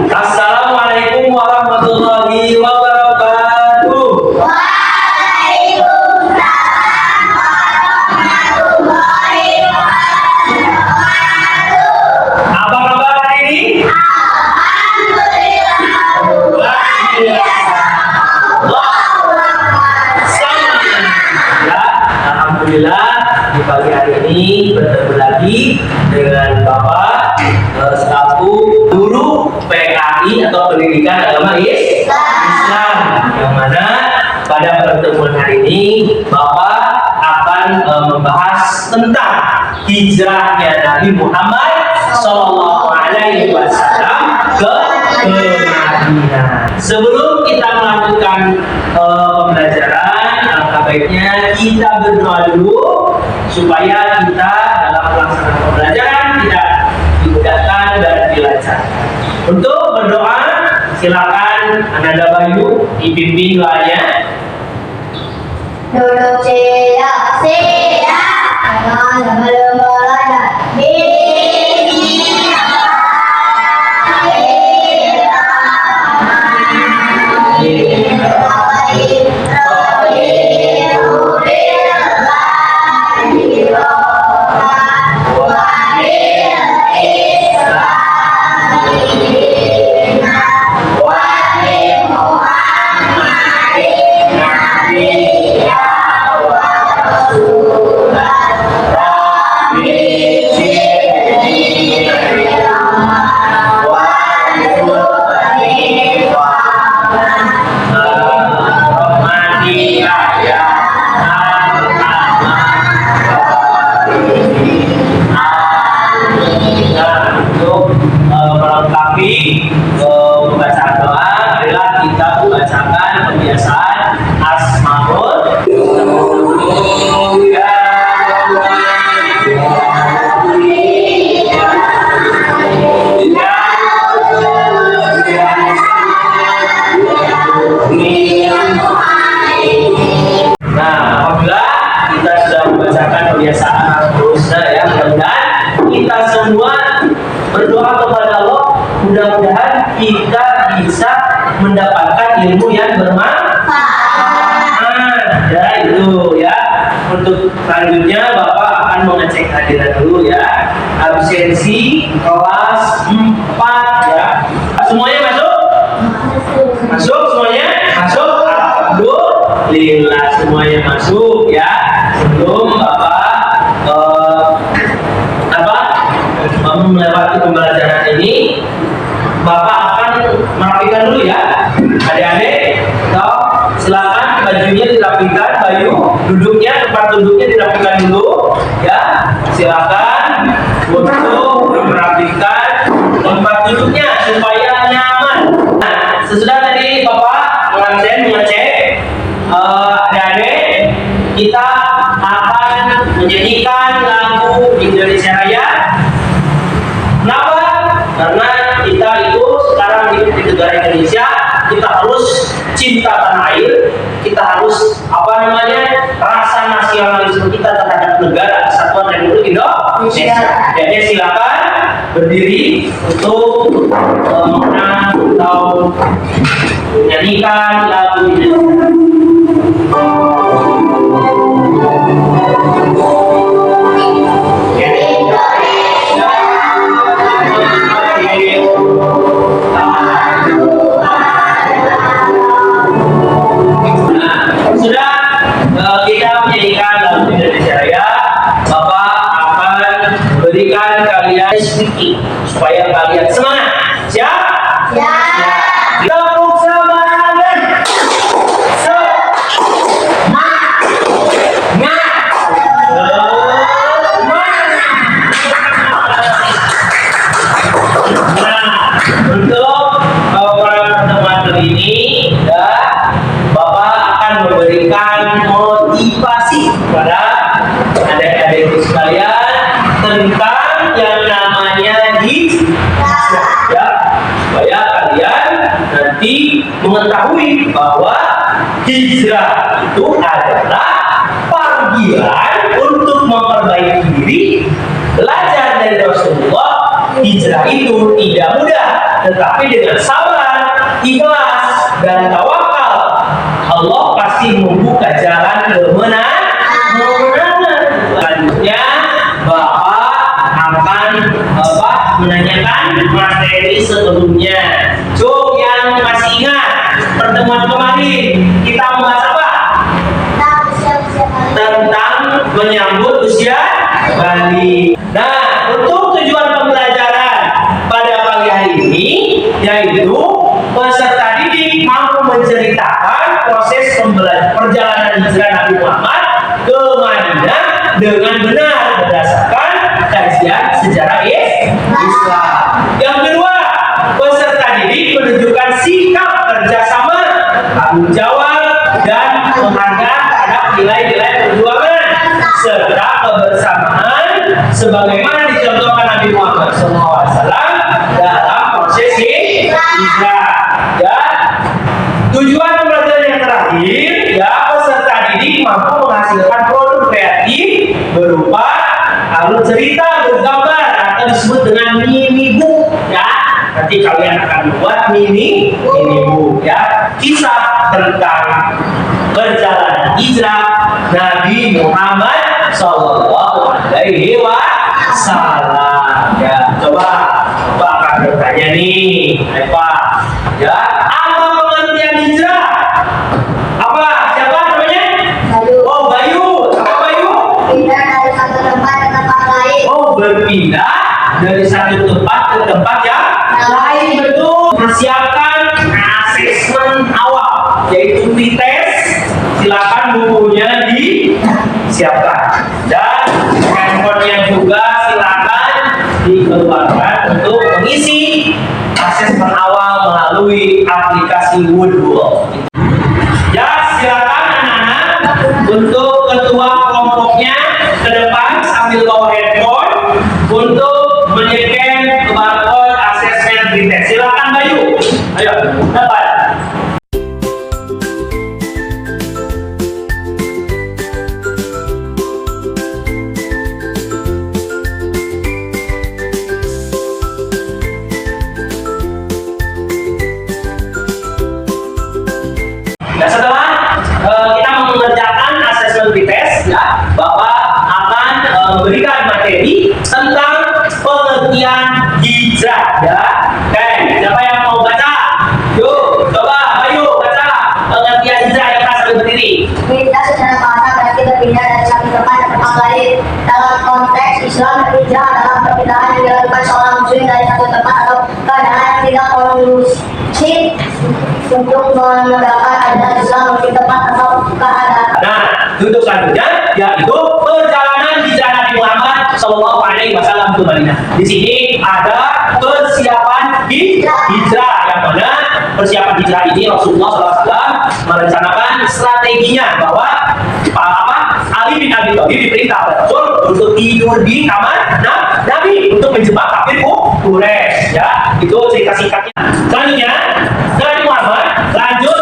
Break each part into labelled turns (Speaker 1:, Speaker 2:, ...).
Speaker 1: Assalamualaikum warahmatullahi wabarakatuh.
Speaker 2: Waalaikumsalam warahmatullahi wabarakatuh.
Speaker 1: Apa kabar hari ini?
Speaker 2: Alhamdulillah.
Speaker 1: Luar biasa. Ya, alhamdulillah di pagi hari ini bertemu lagi dengan Bapak selaku guru PAI atau Pendidikan Agama Islam, yang mana pada pertemuan hari ini Bapak akan membahas tentang hijrahnya Nabi Muhammad Sallallahu Alaihi Wasallam ke Madinah. Sebelum kita melanjutkan pembelajaran, alangkah baiknya kita berdoa dulu supaya kita dalam pelaksanaan pembelajaran tidak dimudahkan dan dilancarkan. Untuk berdoa, silakan Ananda Bayu dipimpin doanya.
Speaker 2: Duduk siap. Jangan belum belajar.
Speaker 1: Melengkapi pembacaan doa, marilah kita membacakan pembiasaan Asmaul Nah, apabila kita sudah membacakan pembiasaan Asmaul ya, mudah-mudahan kita semua berdoa kepada Allah, mudah-mudahan kita bisa mendapatkan ilmu yang bermanfaat. Ya, itu ya. Untuk selanjutnya Bapak akan mengecek hadiran dulu ya. Absensi kelas 4 ya. Semuanya masuk? Masuk semuanya? Masuk. Alhamdulillah semuanya masuk ya. Sebelum Bapak melewati pembelajaran ini, Bapak akan merapikan dulu ya. Adik-adik, silakan bajunya dirapikan, duduknya, tempat duduknya dirapikan dulu ya. Silakan untuk merapikan tempat duduknya supaya nyaman. Nah, sesudah tadi Bapak mengecek adik-adik, kita akan menyanyikan lagu Indonesia Raya. Kenapa? Karena kita itu sekarang hidup di negara Indonesia, kita harus cinta tanah air, kita harus rasa nasionalisme kita terhadap negara Kesatuan Republik Indonesia. Jadi silakan berdiri untuk mengenang atau menyanyikan lagu ini. Speaking supaya kalian semangat. Siap?
Speaker 2: Siap.
Speaker 1: Tepuk semangat. Nah, untuk pertemuan kali ini ya, Bapak akan memberikan motivasi kepada adik-adik sekalian tentang yang namanya hijrah ya, supaya kalian nanti mengetahui bahwa hijrah itu adalah fardu panggilan untuk memperbaiki diri, belajar dari Rasulullah. Hijrah itu tidak mudah, tetapi dengan sabar, ikhlas, dan tawakal, Allah pasti membuka jalan kemenangan. Selanjutnya, Bapak akan menanyakan materi sebelumnya. Cuk, yang masih ingat pertemuan kemarin kita membahas apa? Tentang menyambut usia balik. Nah, untuk tujuan pembelajaran pada pagi hari ini, yaitu peserta didik mampu menceritakan proses perjalanan hijrah Nabi Muhammad ke Madinah dengan benar berdasarkan kajian sejarah Islam. Yang kedua, peserta didik menunjukkan sikap kerjasama, tanggung jawab, dan penghargaan terhadap nilai-nilai perjuangan serta kebersamaan sebagaimana dicontohkan Nabi Muhammad SAW dalam proses hijrah. Ya, tujuan pembelajaran yang terakhir, ya, peserta didik mampu menghasilkan produk kreatif berupa alur cerita bergambar atau disebut dengan mini book. Ya, nanti kalian akan membuat mini book, ya, kisah tentang perjalanan hijrah Nabi Muhammad Sallallahu Alaihi Wasallam. Ya, coba Pak akan bertanya nih, Pak, ya, apa pengertian hijrah? Apa? Siapa namanya?
Speaker 2: Bayu.
Speaker 1: Oh, Bayu. Apa Bayu?
Speaker 2: Pindah dari satu tempat ke tempat lain.
Speaker 1: Oh, berpindah dari satu tempat ke tempat yang lain. Betul. Persiapkan asesmen awal, yaitu pretest. Silakan bukunya disiapkan, dan handphonenya juga silakan dikeluarkan untuk mengisi asesmen awal melalui aplikasi Woodwall. Ya, silakan anak-anak untuk ketua kelompoknya ke depan sambil bawa handphone untuk menyeken barcode asesmen pretest. Silakan Bayu, ayo depan. Nah, setelah kita mengerjakan asesmen pretest, ya, Bapak akan memberikan materi tentang pengertian hijrah, ya. Oke, siapa yang mau baca? Yuk, coba Bayu baca pengertian hijrah yang sambil berdiri.
Speaker 2: Pindah secara bahasa berarti berpindah dari satu tempat ke tempat lain. Dalam konteks Islam, hijrah adalah perpindahan yang dilakukan seorang muslim dari satu tempat atau keadaan yang tidak kondusif untuk menegakkan ajaran Islam di tempat atau keadaan.
Speaker 1: Nah, untuk selanjutnya yaitu perjalanan hijrah Nabi Muhammad Sallallahu Alaihi Wasallam ke Madinah. Di sini ada persiapan hijrah, yang mana persiapan hijrah ini Rasulullah SAW merencanakan strateginya bahwa Ali bin Abi Thalib diperintah oleh Rasul untuk tidur di kamar Nabi untuk menjebak kafir Quraisy. Ya, itu cerita singkatnya. Selanjutnya Nabi Muhammad lanjut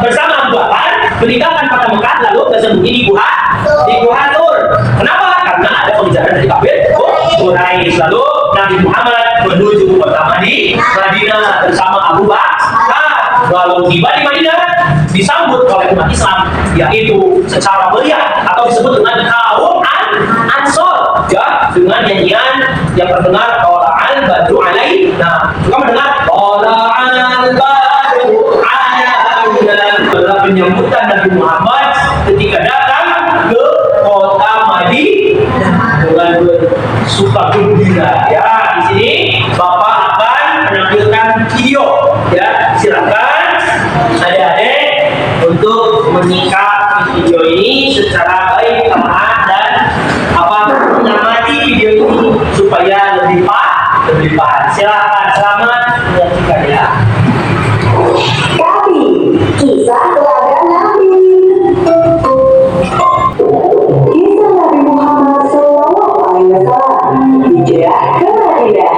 Speaker 1: bersama Abu Bakar meninggalkan kota Mekah lalu bersembunyi di Gua Tur. Kenapa? Karena ada pembicaraan dari kafir Quraisy. Lalu Nabi Muhammad menuju kota Madinah bersama Abu Bakar. Lalu tiba di Madinah disambut oleh umat Islam, yaitu secara meriah atau disebut dengan kaum Ansor, ya, dengan nyanyian yang terdengar Tola'al Badru Alaina. Juga mendengar Tola'al Badru Alaina adalah penyambutan Nabi Muhammad ketika datang ke kota Madinah dengan bersuka gembira. Ya, di sini Bapak akan menampilkan video. Ya, silakan adik-adik untuk menyimak video ini secara baik, tepat, dan mengamati video ini supaya lebih paham. Silakan, selamat menyaksikan, ya.
Speaker 3: Kami, kisah teladan Nabi. Kisah Nabi Muhammad SAW hijrah ke Madinah.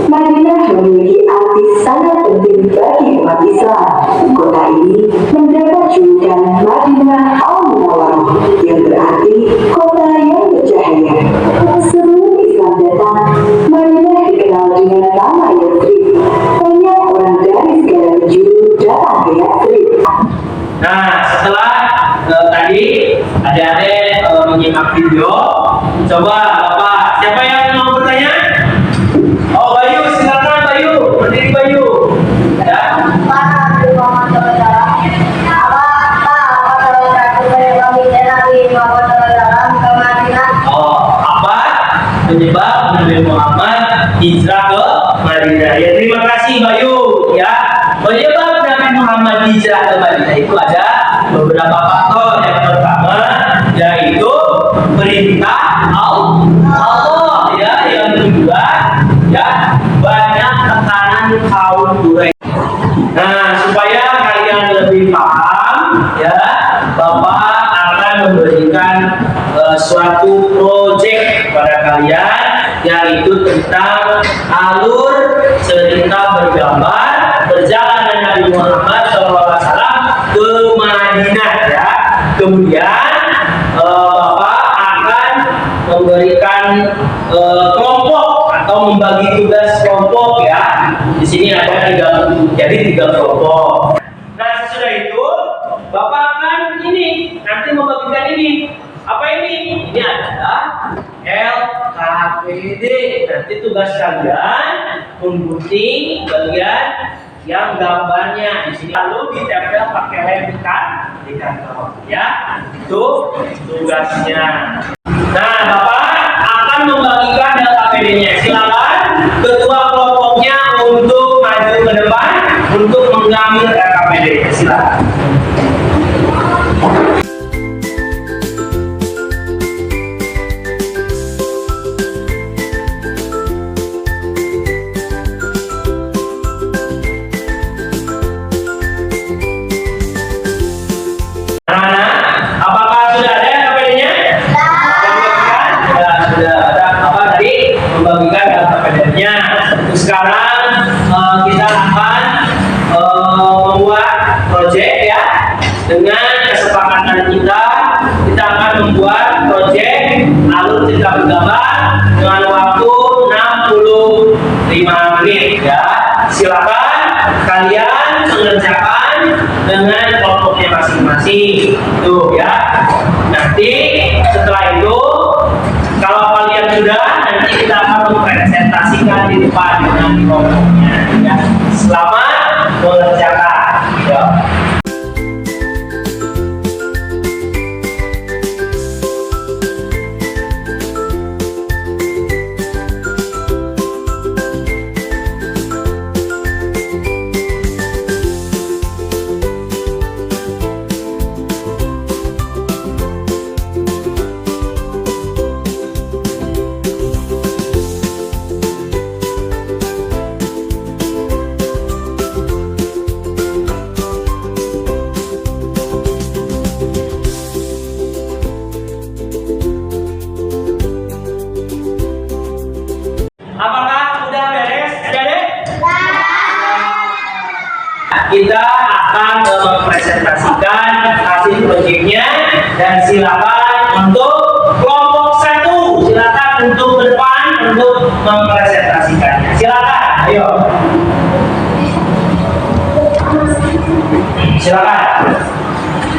Speaker 3: Madinah memiliki arti sangat penting bagi umat Islam. Kota ini mendapat julukan Madinah
Speaker 1: Nah, setelah tadi adik-adik menyimak video, coba Bapak, siapa yang mau bertanya? Oh, Bayu, silakan Bayu, berdiri Bayu. Ya. Oh, apa penyebab Nabi Muhammad hijrah ke Madinah? Ya, terima kasih Bayu. Ya, penyebab Nabi Muhammad hijrah ke Madinah itu ada beberapa faktor. Yang pertama yaitu perintah Allah. Ya, yang kedua ya banyak tekanan kaum Quraisy. Nah, supaya kalian lebih paham, ya, Bapak akan memberikan suatu proyek pada kalian, yaitu tentang alur cerita bergambar perjalanan Nabi Muhammad SAW ke Madinah. Ya, kemudian Bapak akan memberikan kelompok atau membagi tugas kelompok, ya. Di sini ada tiga kelompok. Nah, sesudah itu Bapak akan nanti membagikan ini. Apa ini? Ini adalah LKPD. Nanti tugas kalian menggunting bagian yang gambarnya di sini, lalu ditempel pakai lem di kantor. Ya, itu tugasnya. Nah, Bapak akan membagikan LKPD-nya. Silakan ketua kelompoknya untuk maju ke depan untuk mengambil LKPD. Silakan. Sekarang kita akan membuat proyek, ya. Dengan kesepakatan kita akan membuat proyek alur cerita bergambar dengan waktu 65 menit, ya. Silakan kalian mengerjakan dengan kelompoknya masing-masing. Tuh, ya. Nanti setelah itu kalau kalian sudah, nanti kita akan mempresentasikan di depan dengan kelompoknya. Ya. Selamat mengerjakan. Ya. Apakah udah beres, adik-adik? Kita akan mempresentasikan hasil proyeknya, dan silakan untuk kelompok 1, silakan untuk ke depan untuk mempresentasikannya. Silakan, ayo. Silakan.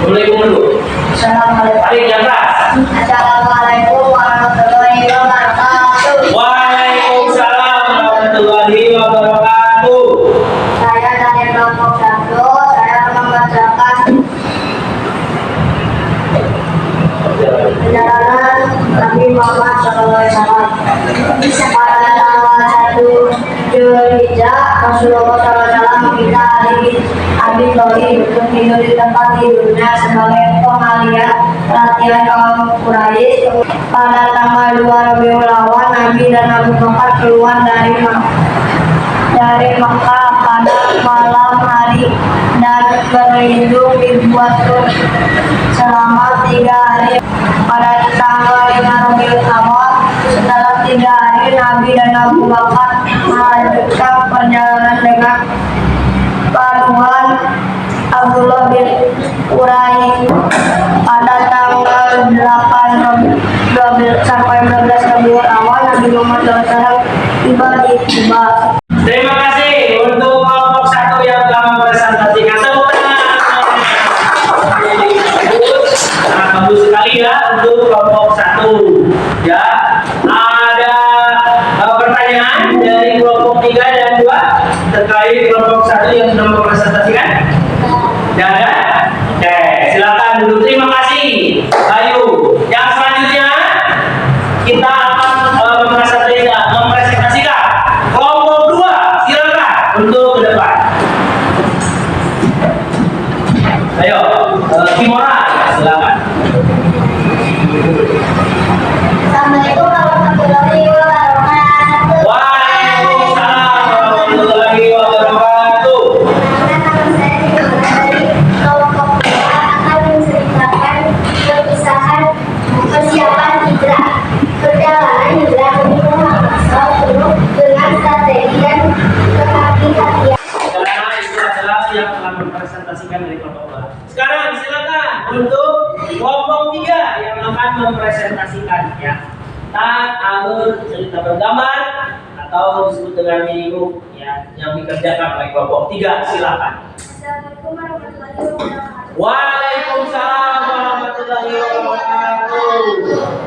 Speaker 1: Mulai dulu.
Speaker 2: Assalamualaikum.
Speaker 1: Tarik yang keras.
Speaker 2: Assalamualaikum warahmatullahi wabarakatuh.
Speaker 1: Waalaikumsalam warahmatullahi wabarakatuh.
Speaker 2: Saya dari kelompok 1, saya membacakan perjalanan Nabi Muhammad SAW. Pada tanggal 1 Zulhijjah, Rasulullah SAW meminta Ali Abi Thalib untuk tidur di tempat tidurnya sebagai pengalian latihan kaum Quraisy. Pada tanggal 2 Rabiul Awal, Nabi dan Abu Bakar keluar dari Makkah pada malam hari dan berlindung di Gua Tur selama 3 hari. Pada tanggal 5 Rabiul Awal, setelah 3 hari, Nabi dan Abu Bakar melanjutkan perjalanan dengan paduan Abdullah bin Urai. Pada tanggal 8 sampai 12 Rabiul Awal, Nabi Muhammad SAW tiba di Kuba.
Speaker 1: Terima kasih untuk kelompok 1 yang telah mempresentasikan. Tepuk tangan. untuk kelompok 1. Ya, ada pertanyaan dari kelompok 3 dan 2 terkait kelompok 1 yang sudah mempresentasikan? Tidak ada? Oke, silakan dulu. Terima kasih. Ayo, yang selanjutnya kita akan mempresentasikan kelompok 2. Silakan untuk ke depan. Ayo, Kimora, silakan.
Speaker 2: Assalamualaikum warahmatullahi wabarakatuh.
Speaker 1: Waalaikumsalam warahmatullahi wabarakatuh.
Speaker 2: Nama saya Kimora dari kelompok 2 akan menceritakan perpisahan persiapan hijrah. Perjalanan hijrah Nabi Muhammad SAW dengan strategi dan kehati-hatian.
Speaker 1: Karena itu adalah yang telah mempresentasikan dari kelompok 2. Sekarang silakan untuk kelompok 3 yang akan mempresentasikan ya. Tentang alur cerita bergambar atau disebut dengan minimu ya yang dikerjakan oleh kelompok 3. Silakan.
Speaker 2: Assalamualaikum warahmatullahi wabarakatuh.
Speaker 1: Waalaikumsalam warahmatullahi wabarakatuh.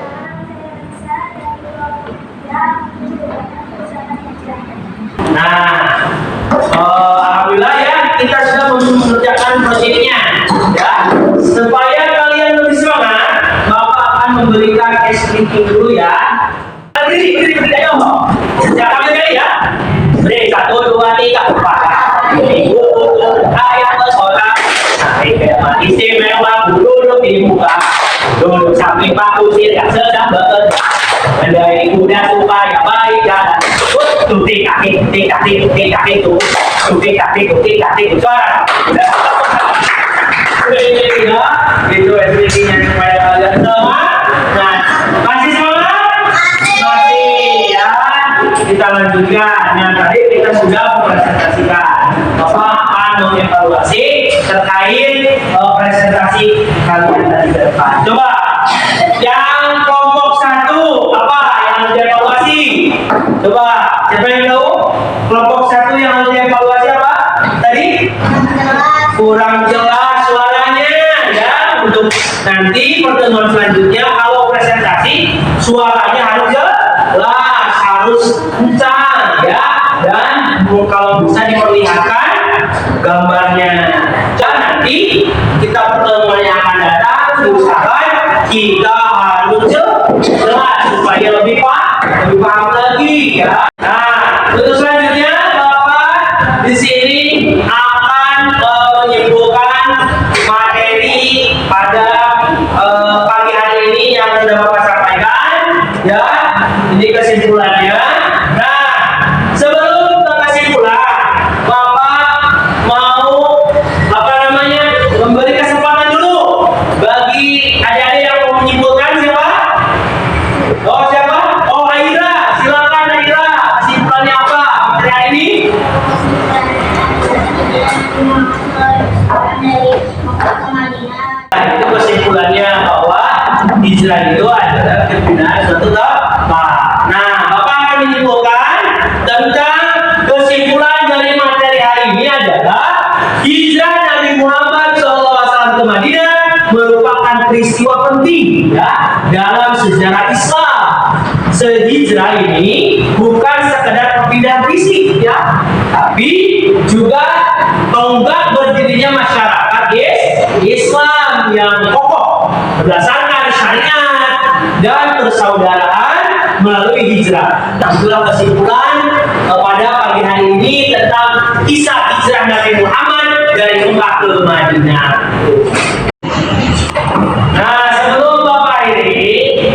Speaker 1: Nah, alhamdulillah ya kita sudah mengerjakan proyeknya ya. Supaya kalian lebih semangat, Bapak akan memberikan briefing dulu ya. Berdiri, ayo. Jangan berdiri ya. Beri 1, 2, 3, 4. Ibu ayat sholat. Istimewa duduk di muka. Duduk samping paku tidak sedang bekerja. Mengendarai kuda supaya baik jalan. Tutik kaki tuh. Tutik kaki suara. Ya, itu SPT-nya supaya kalian semangat. Nah, masih semangat? Masih ya. Kita lanjutkan. Yang tadi kita sudah mempresentasikan. Bapak akan mengevaluasi terkait presentasi kalian tadi ke depan. Coba yang kelompok 1 apa yang harus dievaluasi? Coba siapa yang tahu? Kelompok 1 yang harus dievaluasi apa? Tadi kurang jelas suaranya ya. Untuk nanti pertemuan selanjutnya kalau presentasi suaranya harus jelas, harus kencang ya, dan kalau bisa diperlihatkan gambarnya. Dan nanti kita pertemuan yang akan datang diusahakan kita harus jelas supaya lebih paham lagi ya. Nah, untuk selanjutnya Bapak di sini akan menyimpulkan materi pada pagi hari ini yang sudah Bapak sampaikan ya. Ini kesimpulannya. Nah, sebelum ke kesimpulan, Bapak mau memberi kesempatan dulu bagi adik-adik yang mau menyimpulkan. Siapa? Oh, siapa? Oh, Aira. Silakan Aira. Kesimpulannya apa materi hari ini? Nah, itu kesimpulannya bahwa hijrah itu adalah kebinaan suatu tempat. Nah, Bapak akan menyimpulkan tentang kesimpulan dari materi hari ini adalah hijrah Nabi Muhammad SAW ke Madinah merupakan peristiwa penting ya dalam sejarah Islam. Sehijrah ini bukan sekedar perpindahan fisik ya, tapi juga tonggak berdirinya masyarakat Islam yang kokoh berdasarkan syariat dan persaudaraan melalui hijrah. Nah, itulah kesimpulan pada pagi hari ini tentang kisah hijrah Nabi Muhammad dari Mekah ke Madinah. Nah, sebelum Bapak ini,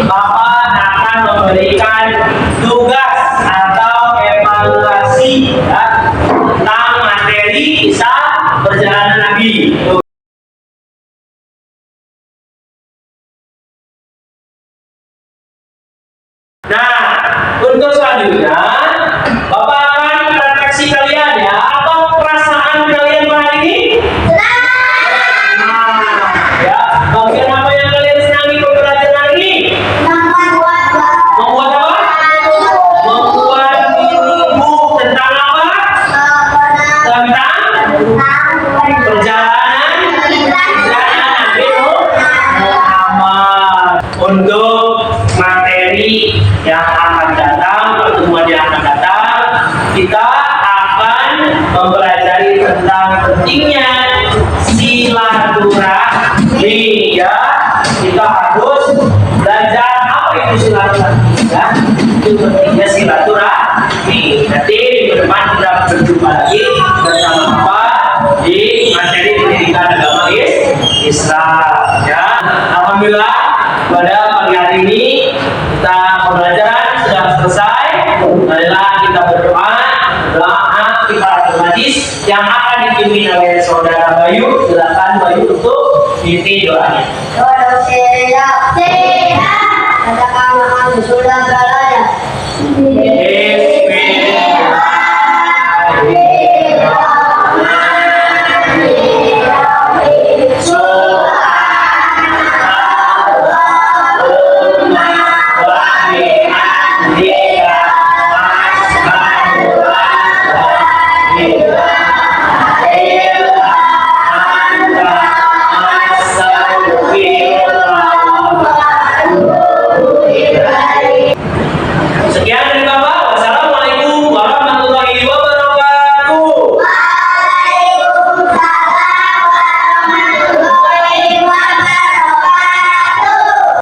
Speaker 1: Bapak akan memberikan tugas atau evaluasi ya, tentang materi kisah perjalanan Nabi. Nah, untuk selanjutnya, Bapak akan refleksi kalian ya. Apa perasaan kalian hari ini? Nah, ya, bagian apa yang kalian senangi pembelajaran hari ini? Membuat apa? Membuat buku tentang apa? Tentang perjalanan Nabi Muhammad. silaturahmi ya. Kita harus belajar apa itu silaturahmi ya. Itu pentingnya silaturahmi. Nanti minggu depan kita berjumpa lagi bersama Bapak di materi pendidikan agama Islam ya. Alhamdulillah pada pagi hari ini kita pembelajaran sudah selesai. Marilah kita berdoa kita majlis yang akan dipimpin oleh saudara Bayu. Silakan Bayu untuk pimpin doanya.
Speaker 2: Doa sehat, ada kamu sudah berada.